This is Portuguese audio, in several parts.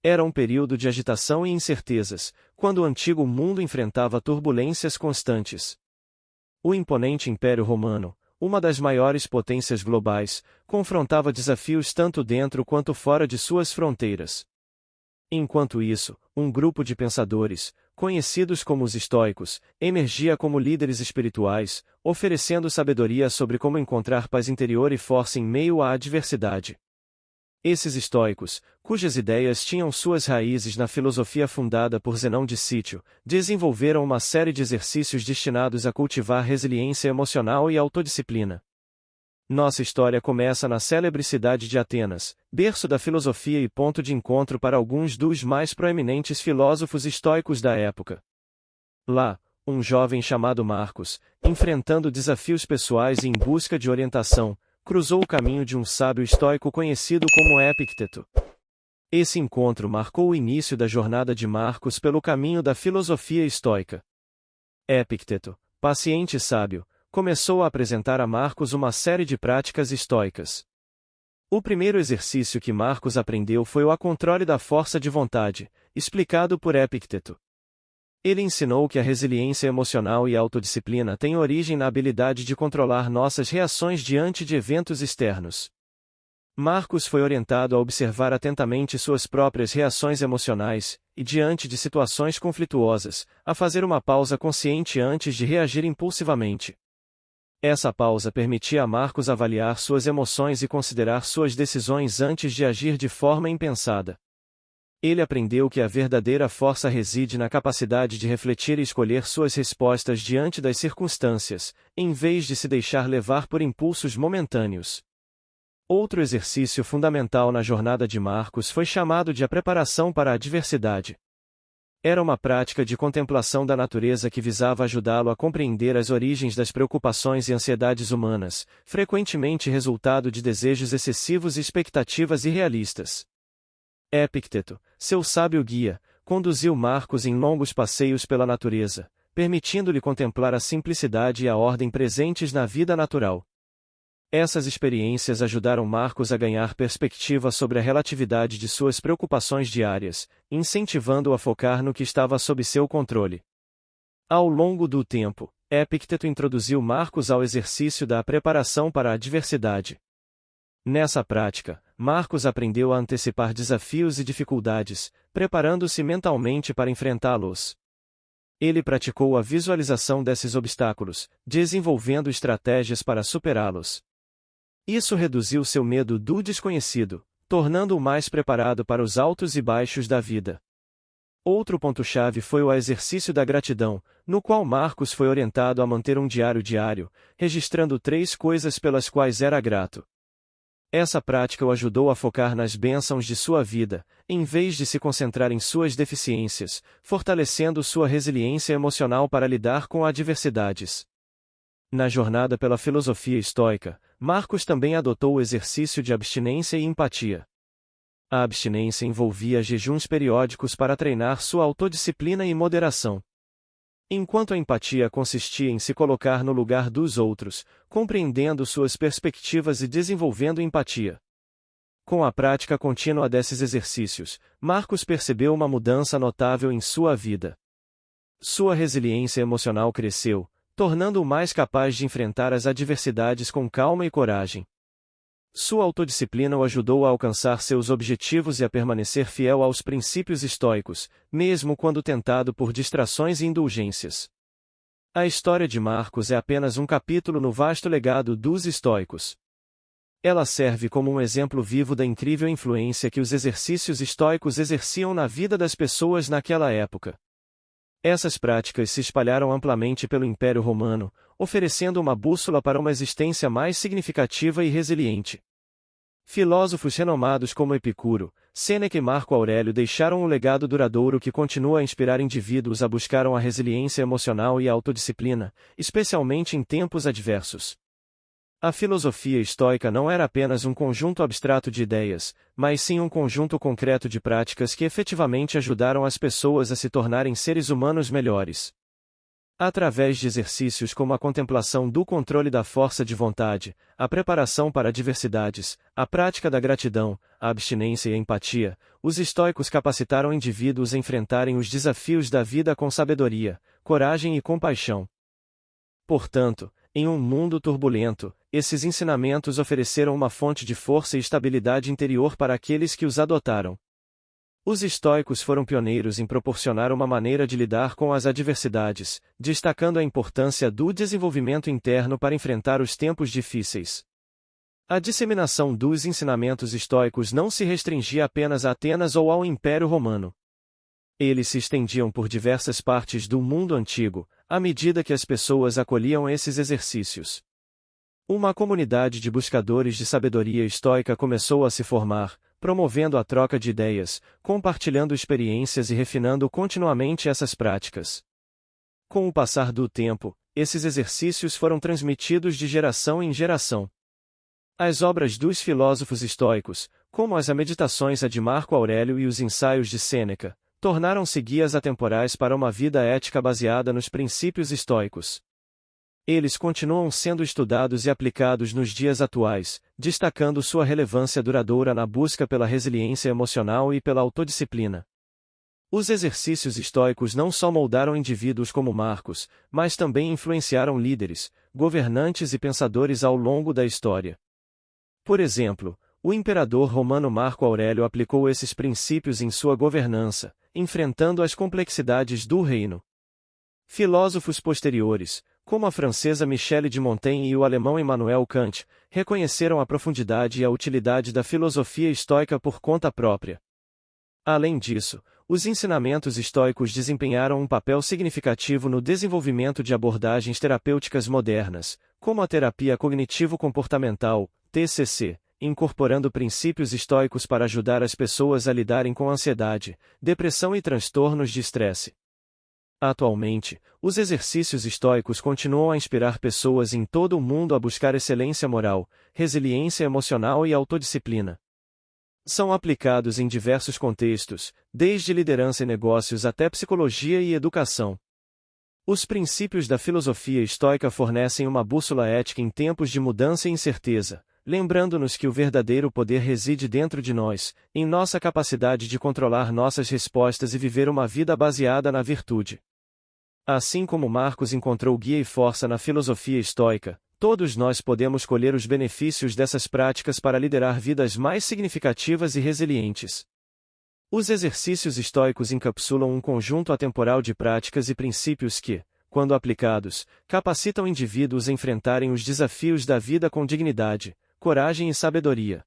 Era um período de agitação e incertezas, quando o antigo mundo enfrentava turbulências constantes. O imponente Império Romano, uma das maiores potências globais, confrontava desafios tanto dentro quanto fora de suas fronteiras. Enquanto isso, um grupo de pensadores, conhecidos como os estoicos, emergia como líderes espirituais, oferecendo sabedoria sobre como encontrar paz interior e força em meio à adversidade. Esses estoicos, cujas ideias tinham suas raízes na filosofia fundada por Zenão de Cítio, desenvolveram uma série de exercícios destinados a cultivar resiliência emocional e autodisciplina. Nossa história começa na célebre cidade de Atenas, berço da filosofia e ponto de encontro para alguns dos mais proeminentes filósofos estoicos da época. Lá, um jovem chamado Marcos, enfrentando desafios pessoais e em busca de orientação, cruzou o caminho de um sábio estoico conhecido como Epicteto. Esse encontro marcou o início da jornada de Marcos pelo caminho da filosofia estoica. Epicteto, paciente e sábio, começou a apresentar a Marcos uma série de práticas estoicas. O primeiro exercício que Marcos aprendeu foi o controle da força de vontade, explicado por Epicteto. Ele ensinou que a resiliência emocional e a autodisciplina têm origem na habilidade de controlar nossas reações diante de eventos externos. Marcos foi orientado a observar atentamente suas próprias reações emocionais, e diante de situações conflituosas, a fazer uma pausa consciente antes de reagir impulsivamente. Essa pausa permitia a Marcos avaliar suas emoções e considerar suas decisões antes de agir de forma impensada. Ele aprendeu que a verdadeira força reside na capacidade de refletir e escolher suas respostas diante das circunstâncias, em vez de se deixar levar por impulsos momentâneos. Outro exercício fundamental na jornada de Marcos foi chamado de a preparação para a adversidade. Era uma prática de contemplação da natureza que visava ajudá-lo a compreender as origens das preocupações e ansiedades humanas, frequentemente resultado de desejos excessivos e expectativas irrealistas. Epicteto, seu sábio guia, conduziu Marcos em longos passeios pela natureza, permitindo-lhe contemplar a simplicidade e a ordem presentes na vida natural. Essas experiências ajudaram Marcos a ganhar perspectiva sobre a relatividade de suas preocupações diárias, incentivando-o a focar no que estava sob seu controle. Ao longo do tempo, Epicteto introduziu Marcos ao exercício da preparação para a adversidade. Nessa prática, Marcos aprendeu a antecipar desafios e dificuldades, preparando-se mentalmente para enfrentá-los. Ele praticou a visualização desses obstáculos, desenvolvendo estratégias para superá-los. Isso reduziu seu medo do desconhecido, tornando-o mais preparado para os altos e baixos da vida. Outro ponto-chave foi o exercício da gratidão, no qual Marcos foi orientado a manter um diário diário, registrando 3 coisas pelas quais era grato. Essa prática o ajudou a focar nas bênçãos de sua vida, em vez de se concentrar em suas deficiências, fortalecendo sua resiliência emocional para lidar com adversidades. Na jornada pela filosofia estoica, Marcos também adotou o exercício de abstinência e empatia. A abstinência envolvia jejuns periódicos para treinar sua autodisciplina e moderação. Enquanto a empatia consistia em se colocar no lugar dos outros, compreendendo suas perspectivas e desenvolvendo empatia. Com a prática contínua desses exercícios, Marcos percebeu uma mudança notável em sua vida. Sua resiliência emocional cresceu, tornando-o mais capaz de enfrentar as adversidades com calma e coragem. Sua autodisciplina o ajudou a alcançar seus objetivos e a permanecer fiel aos princípios estoicos, mesmo quando tentado por distrações e indulgências. A história de Marcos é apenas um capítulo no vasto legado dos estoicos. Ela serve como um exemplo vivo da incrível influência que os exercícios estoicos exerciam na vida das pessoas naquela época. Essas práticas se espalharam amplamente pelo Império Romano, oferecendo uma bússola para uma existência mais significativa e resiliente. Filósofos renomados como Epicuro, Sêneca e Marco Aurélio deixaram um legado duradouro que continua a inspirar indivíduos a buscar a resiliência emocional e a autodisciplina, especialmente em tempos adversos. A filosofia estoica não era apenas um conjunto abstrato de ideias, mas sim um conjunto concreto de práticas que efetivamente ajudaram as pessoas a se tornarem seres humanos melhores. Através de exercícios como a contemplação do controle da força de vontade, a preparação para adversidades, a prática da gratidão, a abstinência e a empatia, os estoicos capacitaram indivíduos a enfrentarem os desafios da vida com sabedoria, coragem e compaixão. Portanto, em um mundo turbulento, esses ensinamentos ofereceram uma fonte de força e estabilidade interior para aqueles que os adotaram. Os estoicos foram pioneiros em proporcionar uma maneira de lidar com as adversidades, destacando a importância do desenvolvimento interno para enfrentar os tempos difíceis. A disseminação dos ensinamentos estoicos não se restringia apenas a Atenas ou ao Império Romano. Eles se estendiam por diversas partes do mundo antigo, à medida que as pessoas acolhiam esses exercícios. Uma comunidade de buscadores de sabedoria estoica começou a se formar, promovendo a troca de ideias, compartilhando experiências e refinando continuamente essas práticas. Com o passar do tempo, esses exercícios foram transmitidos de geração em geração. As obras dos filósofos estoicos, como as Meditações de Marco Aurélio e os Ensaios de Sêneca, tornaram-se guias atemporais para uma vida ética baseada nos princípios estoicos. Eles continuam sendo estudados e aplicados nos dias atuais, destacando sua relevância duradoura na busca pela resiliência emocional e pela autodisciplina. Os exercícios estoicos não só moldaram indivíduos como Marcos, mas também influenciaram líderes, governantes e pensadores ao longo da história. Por exemplo, o imperador romano Marco Aurélio aplicou esses princípios em sua governança, enfrentando as complexidades do reino. Filósofos posteriores, como a francesa Michelle de Montaigne e o alemão Immanuel Kant, reconheceram a profundidade e a utilidade da filosofia estoica por conta própria. Além disso, os ensinamentos estoicos desempenharam um papel significativo no desenvolvimento de abordagens terapêuticas modernas, como a terapia cognitivo-comportamental, TCC, incorporando princípios estoicos para ajudar as pessoas a lidarem com ansiedade, depressão e transtornos de estresse. Atualmente, os exercícios estoicos continuam a inspirar pessoas em todo o mundo a buscar excelência moral, resiliência emocional e autodisciplina. São aplicados em diversos contextos, desde liderança e negócios até psicologia e educação. Os princípios da filosofia estoica fornecem uma bússola ética em tempos de mudança e incerteza, lembrando-nos que o verdadeiro poder reside dentro de nós, em nossa capacidade de controlar nossas respostas e viver uma vida baseada na virtude. Assim como Marcos encontrou guia e força na filosofia estoica, todos nós podemos colher os benefícios dessas práticas para liderar vidas mais significativas e resilientes. Os exercícios estoicos encapsulam um conjunto atemporal de práticas e princípios que, quando aplicados, capacitam indivíduos a enfrentarem os desafios da vida com dignidade, coragem e sabedoria.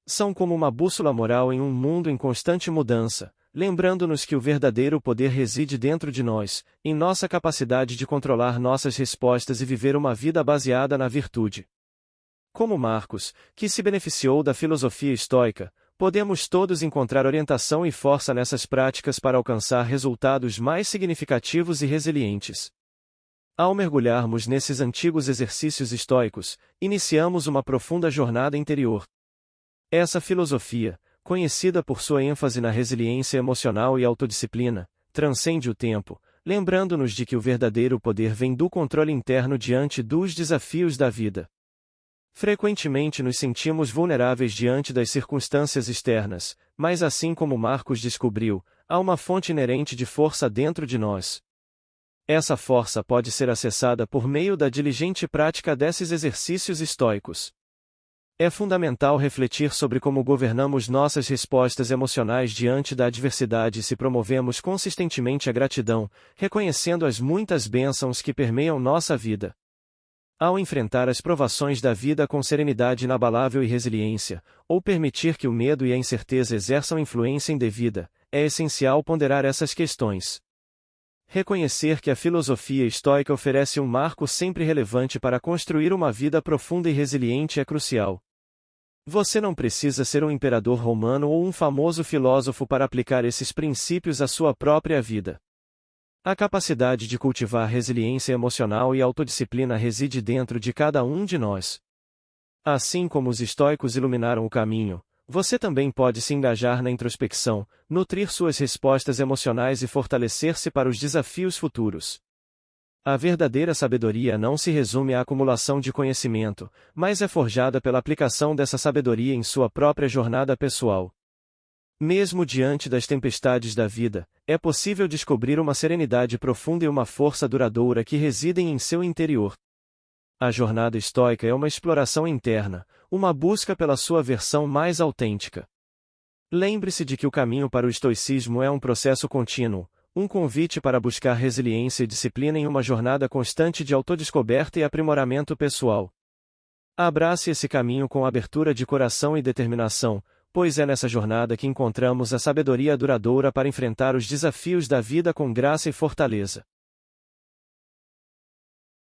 São como uma bússola moral em um mundo em constante mudança, lembrando-nos que o verdadeiro poder reside dentro de nós, em nossa capacidade de controlar nossas respostas e viver uma vida baseada na virtude. Como Marcos, que se beneficiou da filosofia estoica, podemos todos encontrar orientação e força nessas práticas para alcançar resultados mais significativos e resilientes. Ao mergulharmos nesses antigos exercícios estoicos, iniciamos uma profunda jornada interior. Essa filosofia, conhecida por sua ênfase na resiliência emocional e autodisciplina, transcende o tempo, lembrando-nos de que o verdadeiro poder vem do controle interno diante dos desafios da vida. Frequentemente nos sentimos vulneráveis diante das circunstâncias externas, mas assim como Marcos descobriu, há uma fonte inerente de força dentro de nós. Essa força pode ser acessada por meio da diligente prática desses exercícios estoicos. É fundamental refletir sobre como governamos nossas respostas emocionais diante da adversidade e se promovemos consistentemente a gratidão, reconhecendo as muitas bênçãos que permeiam nossa vida. Ao enfrentar as provações da vida com serenidade inabalável e resiliência, ou permitir que o medo e a incerteza exerçam influência indevida, é essencial ponderar essas questões. Reconhecer que a filosofia estoica oferece um marco sempre relevante para construir uma vida profunda e resiliente é crucial. Você não precisa ser um imperador romano ou um famoso filósofo para aplicar esses princípios à sua própria vida. A capacidade de cultivar resiliência emocional e autodisciplina reside dentro de cada um de nós. Assim como os estoicos iluminaram o caminho, você também pode se engajar na introspecção, nutrir suas respostas emocionais e fortalecer-se para os desafios futuros. A verdadeira sabedoria não se resume à acumulação de conhecimento, mas é forjada pela aplicação dessa sabedoria em sua própria jornada pessoal. Mesmo diante das tempestades da vida, é possível descobrir uma serenidade profunda e uma força duradoura que residem em seu interior. A jornada estoica é uma exploração interna, uma busca pela sua versão mais autêntica. Lembre-se de que o caminho para o estoicismo é um processo contínuo, um convite para buscar resiliência e disciplina em uma jornada constante de autodescoberta e aprimoramento pessoal. Abrace esse caminho com abertura de coração e determinação, pois é nessa jornada que encontramos a sabedoria duradoura para enfrentar os desafios da vida com graça e fortaleza.